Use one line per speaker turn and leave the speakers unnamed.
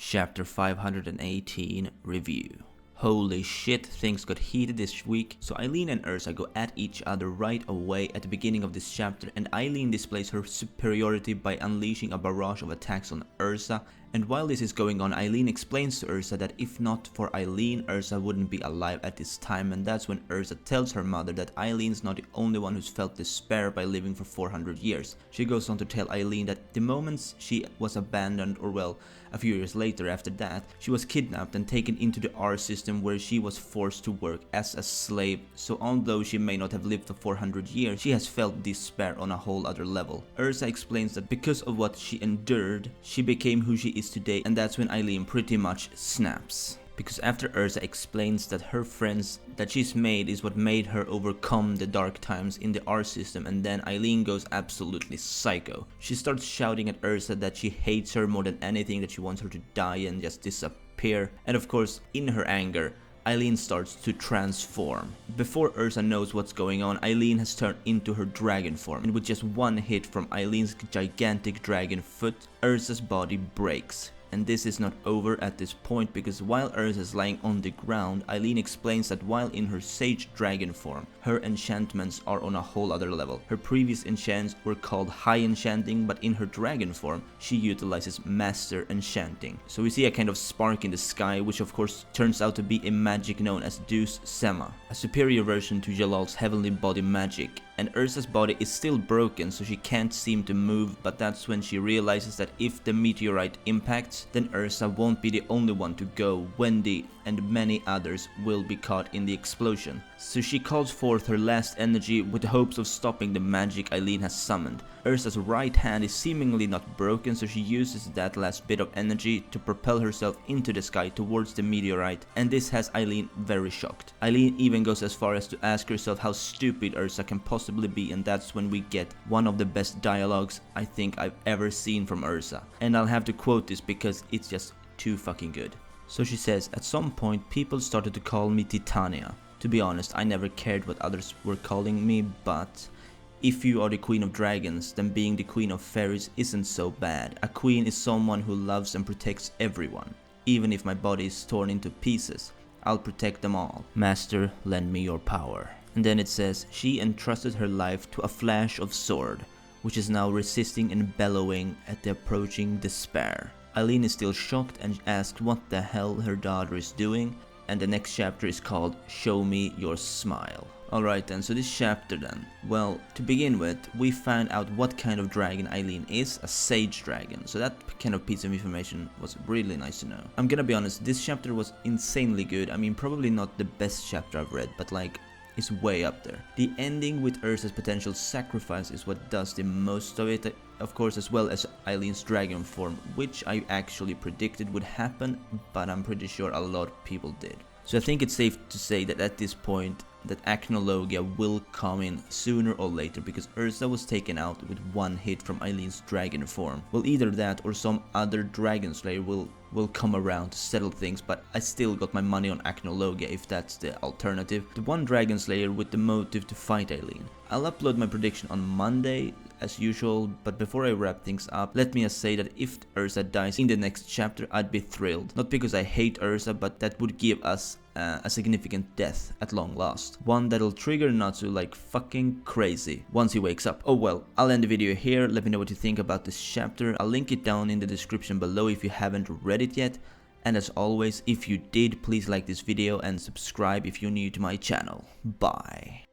Chapter 518 Review. Holy shit, things got heated this week, so Eileen and Erza go at each other right away at the beginning of this chapter, and Eileen displays her superiority by unleashing a barrage of attacks on Erza. And while this is going on, Eileen explains to Erza that if not for Eileen, Erza wouldn't be alive at this time, and that's when Erza tells her mother that Eileen's not the only one who's felt despair by living for 400 years. She goes on to tell Eileen that the moments she was abandoned, or well, a few years later after that, she was kidnapped and taken into the R system where she was forced to work as a slave, so although she may not have lived for 400 years, she has felt despair on a whole other level. Erza explains that because of what she endured, she became who she is today, and that's when Eileen pretty much snaps. Because after Erza explains that her friends that she's made is what made her overcome the dark times in the R system, and then Eileen goes absolutely psycho. She starts shouting at Erza that she hates her more than anything, that she wants her to die and just disappear, and of course, in her anger, Eileen starts to transform. Before Erza knows what's going on, Eileen has turned into her dragon form, and with just one hit from Eileen's gigantic dragon foot, Erza's body breaks. And this is not over at this point, because while Erza is lying on the ground, Eileen explains that while in her sage dragon form, her enchantments are on a whole other level. Her previous enchants were called high enchanting, but in her dragon form, she utilizes master enchanting. So we see a kind of spark in the sky, which of course turns out to be a magic known as Deus Sema, a superior version to Jalal's heavenly body magic. And Erza's body is still broken, so she can't seem to move, but that's when she realizes that if the meteorite impacts, then Erza won't be the only one to go. Wendy and many others will be caught in the explosion. So she calls forth her last energy with the hopes of stopping the magic Eileen has summoned. Erza's right hand is seemingly not broken, so she uses that last bit of energy to propel herself into the sky towards the meteorite, and this has Eileen very shocked. Eileen even goes as far as to ask herself how stupid Erza can possibly be, and that's when we get one of the best dialogues I think I've ever seen from Erza. And I'll have to quote this because it's just too fucking good. So she says, "At some point people started to call me Titania. To be honest, I never cared what others were calling me, but if you are the queen of dragons, then being the queen of fairies isn't so bad. A queen is someone who loves and protects everyone. Even if my body is torn into pieces, I'll protect them all. Master, lend me your power." And then it says, "She entrusted her life to a flash of sword, which is now resisting and bellowing at the approaching despair." Eileen is still shocked and asks what the hell her daughter is doing, and the next chapter is called Show Me Your Smile. Alright then, so this chapter then, well, to begin with, we find out what kind of dragon Eileen is, a sage dragon, so that kind of piece of information was really nice to know. I'm gonna be honest, this chapter was insanely good. I mean, probably not the best chapter I've read, but like, it's way up there. The ending with Erza's potential sacrifice is what does the most of it, of course, as well as Eileen's dragon form, which I actually predicted would happen, but I'm pretty sure a lot of people did. So I think it's safe to say that at this point, that Acnologia will come in sooner or later, because Erza was taken out with one hit from Eileen's dragon form. Well, either that or some other dragon slayer will come around to settle things, but I still got my money on Acnologia if that's the alternative. The one dragon slayer with the motive to fight Eileen. I'll upload my prediction on Monday as usual, but before I wrap things up, let me just say that if Erza dies in the next chapter, I'd be thrilled. Not because I hate Erza, but that would give us a significant death at long last. One that'll trigger Natsu like fucking crazy once he wakes up. Oh well, I'll end the video here. Let me know what you think about this chapter. I'll link it down in the description below if you haven't read it yet. And as always, if you did, please like this video and subscribe if you're new to my channel. Bye.